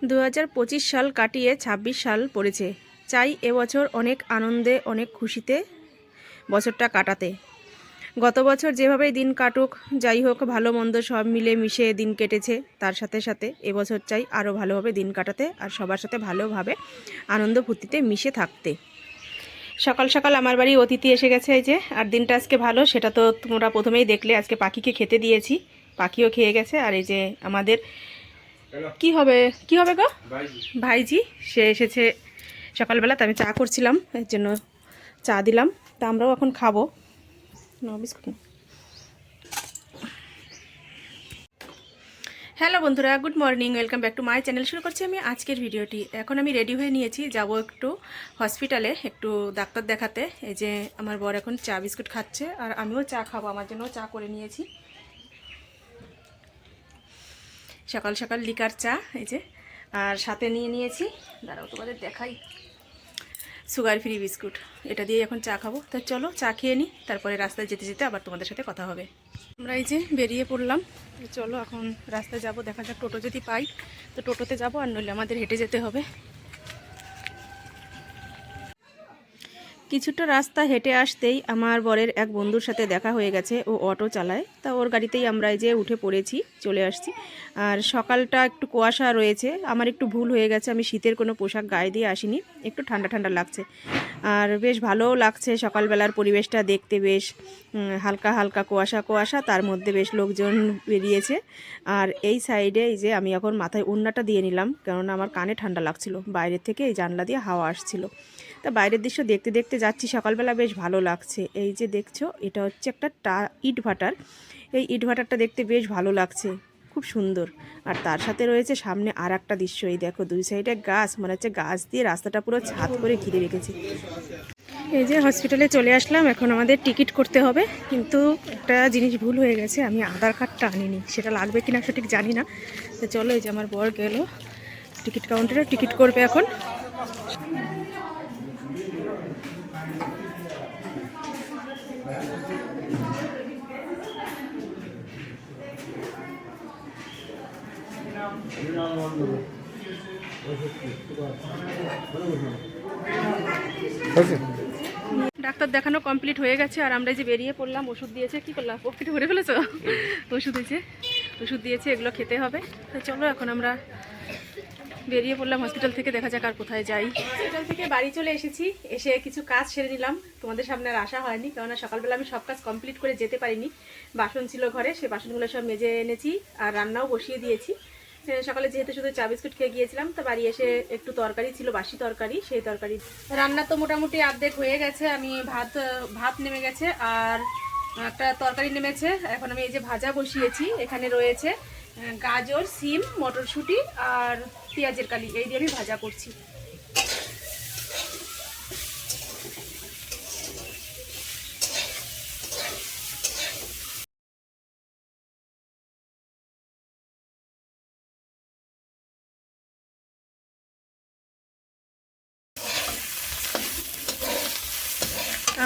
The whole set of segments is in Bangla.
2025 সাল কাটিয়ে 26 সাল পড়েছে। চাই এবছর অনেক আনন্দে অনেক খুশিতে বছরটা কাটাতে। গত বছর যেভাবেই দিন কাটুক, যাই হোক ভালো মন্দ সব মিলে মিশে দিন কেটেছে। তার সাথে সাথে এবছর চাই আরও ভালোভাবে দিন কাটাতে আর সবার সাথে ভালোভাবে আনন্দ ফুর্তিতে মিশে থাকতে। সকাল সকাল আমার বাড়ি অতিথি এসে গেছে, এই যে। আর দিনটা আজকে ভালো, সেটা তো তোমরা প্রথমেই দেখলে। আজকে পাখিকে খেতে দিয়েছি, পাখিও খেয়ে গেছে। আর এই যে আমাদের কি হবে গো, ভাইজি সে এসেছে সকালবেলা। তো আমি চা করছিলাম, এর জন্য চা দিলাম। তা আমরাও এখন খাবো। বিস্কুট। হ্যালো বন্ধুরা, good morning, welcome back to my channel. শুরু করছি আমি আজকের ভিডিওটি। এখন আমি রেডি হয়ে নিয়েছি, যাব একটু হসপিটালে একটু ডাক্তার দেখাতে। এই যে আমার বর এখন চা বিস্কুট খাচ্ছে আর আমিও চা খাবো, আমার জন্য চা করে নিয়েছি। সকাল সকাল লিকার চা, এই যে। আর সাথে নিয়ে নিয়েছি, দাঁড়াও তোমাদের দেখাই, সুগার ফ্রি বিস্কুট। এটা দিয়ে এখন চা খাবো। তা চলো চা খেয়ে নিই, তারপরে রাস্তায় যেতে যেতে আবার তোমাদের সাথে কথা হবে। আমরা এই যে বেরিয়ে পড়লাম, চলো এখন রাস্তায় যাব। দেখা যাক টোটো যদি পাই তো টোটোতে যাব, আর নইলে আমাদের হেঁটে যেতে হবে। কিছুটা রাস্তা হেঁটে আসতেই আমার বরের এক বন্ধুর সাথে দেখা হয়ে গেছে। ও অটো চালায়, তা ওর গাড়িতেই আমরা এই যে উঠে পড়েছি, চলে আসছি। আর সকালটা একটু কুয়াশা রয়েছে, আমার একটু ভুল হয়ে গেছে, আমি শীতের কোনো পোশাক গায়ে দিয়ে আসিনি। একটু ঠান্ডা ঠান্ডা লাগছে আর বেশ ভালোও লাগছে সকালবেলার পরিবেশটা দেখতে। বেশ হালকা হালকা কুয়াশা কুয়াশা, তার মধ্যে বেশ লোকজন বেরিয়েছে। আর এই সাইডে এই যে আমি এখন মাথায় ওড়নাটা দিয়ে নিলাম, কেননা আমার কানে ঠান্ডা লাগছিল। বাইরের থেকে এই জানলা দিয়ে হাওয়া আসছিল। তা বাইরের দৃশ্য দেখতে দেখতে যাচ্ছি, সকালবেলা বেশ ভালো লাগছে। এই যে দেখছো, এটা হচ্ছে একটা ইট ভাটার। এই ইট ভাটারটা দেখতে বেশ ভালো লাগছে, খুব সুন্দর। আর তার সাথে রয়েছে সামনে আর একটা দৃশ্য। এই দেখো, দুই সাইডে গাছ, মনে হচ্ছে গাছ দিয়ে রাস্তাটা পুরো ছাদ করে ঘিরে রেখেছে। এই যে হসপিটালে চলে আসলাম, এখন আমাদের টিকিট করতে হবে। কিন্তু একটা জিনিস ভুল হয়ে গেছে, আমি আধার কার্ডটা আনিনি। সেটা লাগবে কিনা সঠিক জানি না। তো চলো, এই যে আমার বর গেল টিকিট কাউন্টারে, টিকিট করবে এখন। ডাক্তার দেখানো কমপ্লিট হয়ে গেছে, আর আমরা যে বেরিয়ে পড়লাম। ওষুধ দিয়েছে, কি করলাম, পকেটে ভরে ফেলেছো? ওষুধ হয়েছে, ওষুধ দিয়েছে, এগুলো খেতে হবে। তো চলো এখন আমরা বেরিয়ে পড়লাম হসপিটাল থেকে। দেখা যাক আর কোথায় যাই। হসপিটাল থেকে বাড়ি চলে এসেছি, এসে কিছু কাজ সেরে নিলাম। তোমাদের সামনে আর আসা হয়নি, কেননা সকালবেলা আমি সব কাজ কমপ্লিট করে যেতে পারিনি। বাসন ছিল ঘরে, সেই বাসনগুলো সব মেজে এনেছি আর রান্নাও বসিয়ে দিয়েছি। সকালে যেহেতু শুধু চা বিস্কুট খেয়ে গিয়েছিলাম, তো বাড়ি এসে একটু তরকারি ছিল, বাসি তরকারি, সেই তরকারি রান্না তো মোটামুটি অর্ধেক হয়ে গেছে। আমি ভাত নেমে গেছে আর একটা তরকারি নেমেছে। এখন আমি এই যে ভাজা বসিয়েছি, এখানে রয়েছে গাজর, সিম, মটরশুঁটি আর পেঁয়াজের কালি, এই দিয়ে আমি ভাজা করছি।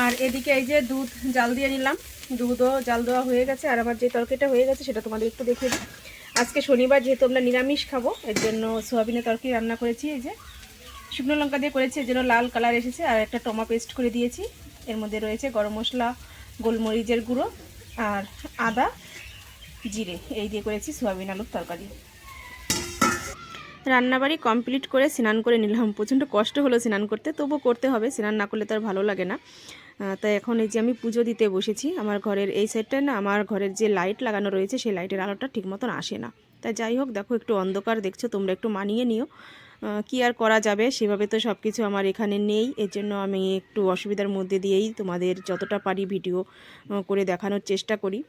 আর এদিকে এই যে দুধ জাল দিয়ে নিলাম, দুধও জাল দেওয়া হয়ে গেছে। আর আমার যে তরকারিটা হয়ে গেছে সেটা তোমাদের একটু দেখিয়ে দিই। আজকে শনিবার, যেহেতু আমরা নিরামিষ খাবো, এর জন্য সোয়াবিনের তরকারি রান্না করেছি। এই যে শুকনো লঙ্কা দিয়ে করেছি, এর জন্য লাল কালার এসেছে। আর একটা টমা পেস্ট করে দিয়েছি, এর মধ্যে রয়েছে গরম মশলা, গোলমরিচের গুঁড়ো আর আদা, জিরে, এই দিয়ে করেছি সোয়াবিন আলুর তরকারি। রান্নাবাড়ি কমপ্লিট করে স্নান করে নিলাম। প্রচণ্ড কষ্ট হলো স্নান করতে, তবুও করতে হবে, স্নান না করলে তো আর ভালো লাগে না। তাই এখন এই যে আমি পুজো দিতে বসেছি। আমার ঘরের এই সাইডটায় না, আমার ঘরের যে লাইট লাগানো রয়েছে সেই লাইটের আলোটা ঠিক মতন আসে না। তাই যাই হোক, দেখো একটু অন্ধকার দেখছো, তোমরা একটু মানিয়ে নিও। কি আর করা যাবে, সেভাবে তো সব কিছু আমার এখানে নেই। এর জন্য আমি একটু অসুবিধার মধ্যে দিয়েই তোমাদের যতটা পারি ভিডিও করে দেখানোর চেষ্টা করি।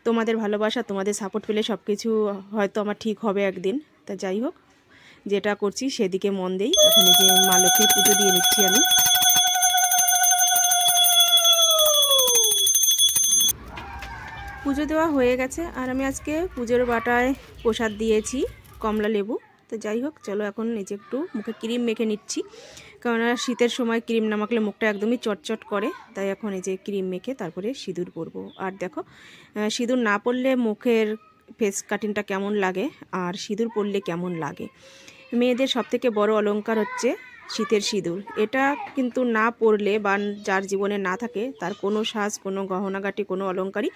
তোমাদের ভালোবাসা, তোমাদের সাপোর্ট পেলে সব কিছু হয়তো আমার ঠিক হবে একদিন। তা যাই হোক, যেটা করছি সেদিকে মন দেই। এখন এই যে মা লক্ষ্মীর পুজো দিয়ে নিচ্ছি আমি। পুজো দেওয়া হয়ে গেছে, আর আমি আজকে পুজোর বাটায় প্রসাদ দিয়েছি কমলা লেবু। তো যাই হোক, চলো এখন এই যে একটু মুখে ক্রিম মেখে নিচ্ছি, কেননা শীতের সময় ক্রিম না মাখলে মুখটা একদমই চটচট করে। তাই এখন এই যে ক্রিম মেখে তারপরে সিঁদুর পরবো। আর দেখো, সিঁদুর না পরলে মুখের ফেস কাটিংটা কেমন লাগে আর সিঁদুর পরলে কেমন লাগে। মেয়েদের সবথেকে বড় অলংকার হচ্ছে শীতের সিঁদুর। এটা কিন্তু না পরলে বা যার জীবনে না থাকে তার কোনো সাজ, কোনো গহনাগাটি, কোনো অলংকারই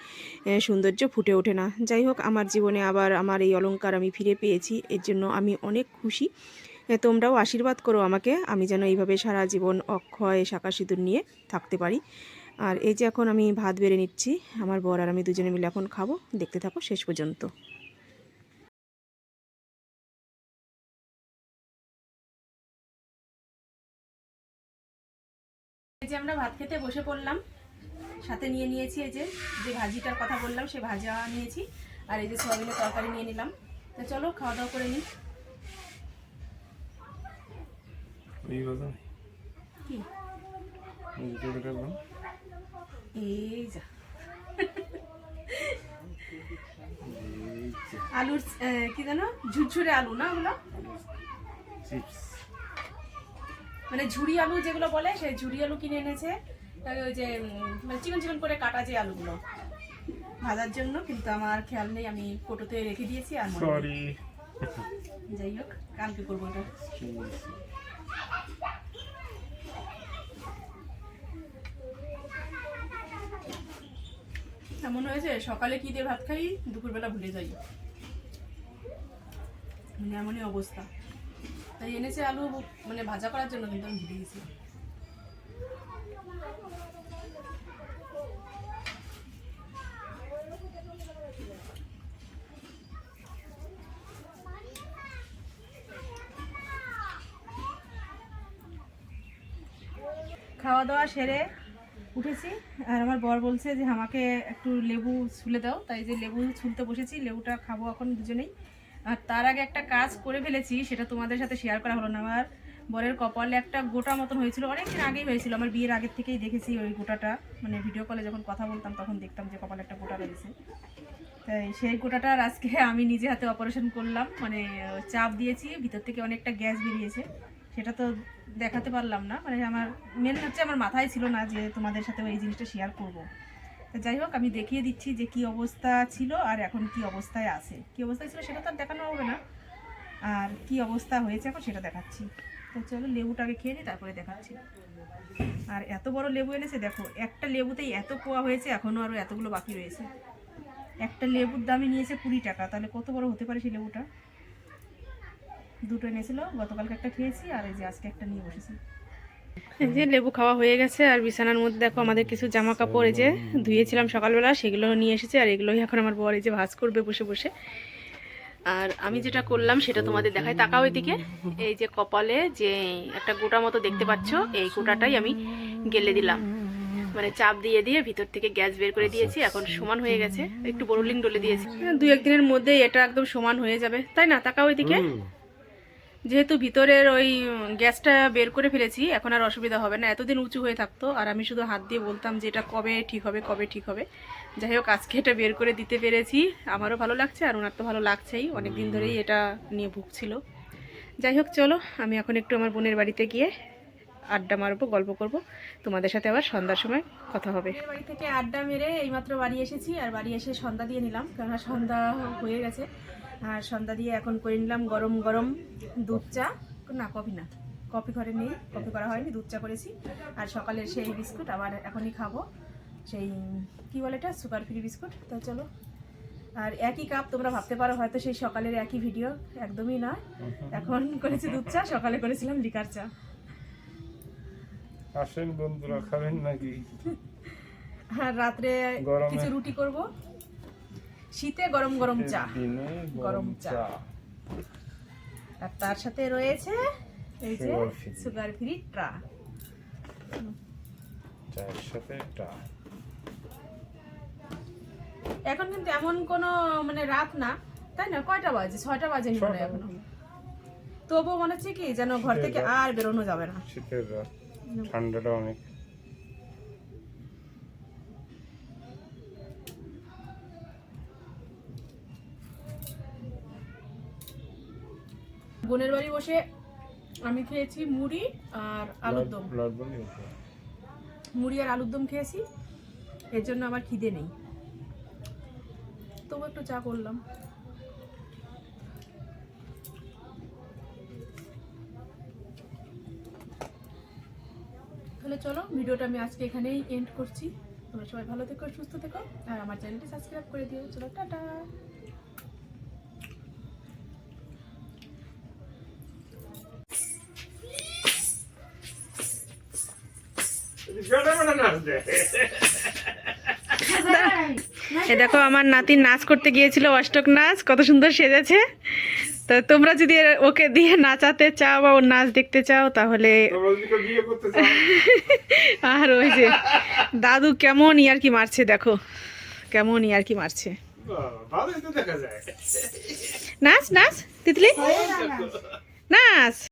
সৌন্দর্য ফুটে ওঠে না। যাই হোক, আমার জীবনে আবার আমার এই অলংকার আমি ফিরে পেয়েছি, এর জন্য আমি অনেক খুশি। তোমরাও আশীর্বাদ করো আমাকে, আমি যেন এইভাবে সারা জীবন অক্ষয় শাঁখা সিঁদুর নিয়ে থাকতে পারি। আর এই যে এখন আমি ভাত বেড়ে নিচ্ছি, আমার বর আর আমি দুজনে মিলে এখন খাবো। দেখতে থাকো শেষ পর্যন্ত। এই যে আমরা ভাত খেতে বসে পড়লাম, সাথে নিয়ে নিয়েছি এই যে যে ভাজিটার কথা বললাম সে ভাজা নিয়েছি, আর এই যে সয়াবিনের তরকারি নিয়ে নিলাম। তো চলো খাওয়া দাওয়া করে নিই। এই যা আলুর কি জানো, ঝুরঝুরে আলু না ওগুলো, মানে ঝুরি আলু যেগুলো বলে, সেই ঝুরি আলু কিনে এনেছে। ওই যে মানে চিকন চিকন করে কাটা যে আলুগুলো ভাজার জন্য, কিন্তু আমার খেয়াল নেই, আমি কোটোতে রেখে দিয়েছি। আর সরি, যাই হোক কালকে করবো এটা। এমন হয়েছে সকালে কি দিয়ে ভাত খাই দুপুরবেলা ভুলে যাই, মানে এমনই অবস্থা। তাই এনেছে আলু মানে ভাজা করার জন্য, কিন্তু আমি ভুলে গেছি। খাওয়া দাওয়া সেরে উঠেছি, আর আমার বর বলছে যে আমাকে একটু লেবু ছুলে দাও, তাই যে লেবু ছুলতে বসেছি, লেবুটা খাবো এখন দুজনেই। আর তার আগে একটা কাজ করে ফেলেছি, সেটা তোমাদের সাথে শেয়ার করা হলো না। আমার বরের কপালে একটা গোটা মতন হয়েছিল, অনেকদিন আগেই হয়েছিল, আমার বিয়ের আগের থেকেই দেখেছি ওই গোটাটা, মানে ভিডিও কলে যখন কথা বলতাম তখন দেখতাম যে কপালে একটা গোটা রয়েছে। তাই সেই গোটাটার আজকে আমি নিজে হাতে অপারেশন করলাম, মানে চাপ দিয়েছি, ভিতর থেকে অনেকটা গ্যাস বেরিয়েছে, সেটা তো দেখাতে পারলাম না। মানে আমার মেন হচ্ছে আমার মাথায় ছিল না যে তোমাদের সাথে এই জিনিসটা শেয়ার করব। তো যাই হোক, আমি দেখিয়ে দিচ্ছি যে কি অবস্থা ছিল আর এখন কি অবস্থায় আছে। কি অবস্থায় ছিল সেটা তো আর দেখানো হবে না, আর কি অবস্থা হয়েছে এখন সেটা দেখাচ্ছি। তো চলো লেবুটাকে খেয়ে নিই, তারপরে দেখাচ্ছি। আর এত বড় লেবু এনেছে, দেখো একটা লেবুতেই এত কোয়া হয়েছে, এখনও আরও এতগুলো বাকি রয়েছে। একটা লেবুর দামই নিয়েছে 20 টাকা, তাহলে কত বড় হতে পারে সেই লেবুটা। দুটো এনেছিল, গতকালকে একটা খেয়েছি, আর এই যে আজকে একটা নিয়ে বসেছি। এই যে লেবু খাওয়া হয়ে গেছে, আর বিছানার মধ্যে দেখো আমাদের কিছু জামা কাপড় এই যে ধুয়েছিলাম সকালবেলা, সেগুলো নিয়ে এসেছে, আর এগুলোই এখন আমার বর এই যে ভাঁজ করবে বসে বসে। আর আমি যেটা করলাম সেটা তোমাদের দেখাই, তাকাও এদিকে। এই যে কপালে যে একটা গোটা মতো দেখতে পাচ্ছ, এই গোটাটাই আমি গেলে দিলাম, মানে চাপ দিয়ে দিয়ে ভিতর থেকে গ্যাস বের করে দিয়েছি। এখন সমান হয়ে গেছে, একটু বোরোলিন ডলে দিয়েছি, 2-1 দিনের মধ্যে এটা একদম সমান হয়ে যাবে, তাই না? তাকাও এদিকে। যেহেতু ভিতরের ওই গ্যাসটা বের করে ফেলেছি, এখন আর অসুবিধা হবে না। এতদিন উঁচু হয়ে থাকতো, আর আমি শুধু হাত দিয়ে বলতাম যে এটা কবে ঠিক হবে, কবে ঠিক হবে। যাই হোক, আজকে এটা বের করে দিতে পেরেছি, আমারও ভালো লাগছে, আর ওনার তো ভালো লাগছেই, অনেক দিন ধরেই এটা নিয়ে ভুগছিল। যাই হোক চলো, আমি এখন একটু আমার বোনের বাড়িতে গিয়ে আড্ডা মারবো, গল্প করব, তোমাদের সাথে আবার সন্ধ্যার সময় কথা হবে। বাড়ি থেকে আড্ডা মেরে এইমাত্র বাড়ি এসেছি, আর বাড়ি এসে সন্ধ্যা দিয়ে নিলাম, কেননা সন্ধ্যা হয়ে গেছে। আর সন্ধ্যা দিয়ে এখন করে নিলাম গরম গরম দুধ চা, না কফি না, কফি ঘরে নেই, কফি করা হয়নি, দুধ চা করেছি। আর সকালের সেই বিস্কুট আবার এখনই খাবো, সেই কি বলে এটা, সুগার ফ্রি বিস্কুট। তো চলো, আর একই কাপ, তোমরা ভাবতে পারো হয়তো সেই সকালের একই ভিডিও, একদমই নয়। এখন করেছি দুধ চা, সকালে করেছিলাম লিকার চা। আসেন বন্ধুরা, খাবেন নাকি? আর রাত্রে কিছু রুটি করব, শীতে গরম গরম চা, গরম চা। আর তার সাথে রয়েছে এই যে সুগার ফ্রি ট্রা, চায়ের সাথে ট্রা। এখন কিন্তু এমন কোনো মানে রাত না, তাই না? কয়টা বাজে? 6টা বাজেনি মনে হয় এখনো। তবুও মনে হচ্ছে কি যেন ঘর থেকে আর বেরোনো যাবে না। শীতের রাত, ঠান্ডাটা অনেক। বোনের বাড়ি বসে আমি খেয়েছি মুড়ি আর আলুর দম, মুড়ি আর আলুর দম খেয়েছি, এর জন্য আমার খিদে নেই, তবু একটু চা করলাম। তাহলে চলো ভিডিওটা আমি আজকে এখানেই এন্ড করছি। তোমরা সবাই ভালো থেকো, সুস্থ থেকো, আর আমার চ্যানেলটি সাবস্ক্রাইব করে দিও। চলো টাটা। এ দেখো আমার নাতির নাচ করতে গিয়েছিল, অষ্টক নাচ, কত সুন্দর সেজেছে। তো তোমরা যদি ওকে দিয়ে নাচাতে চাও বা ওর নাচ দেখতে চাও তাহলে আর ওই যে দাদু কেমন ইয়ার্কি মারছে, দেখো কেমন ইয়ার্কি মারছে। নাচ নাচ তিতলি নাচ।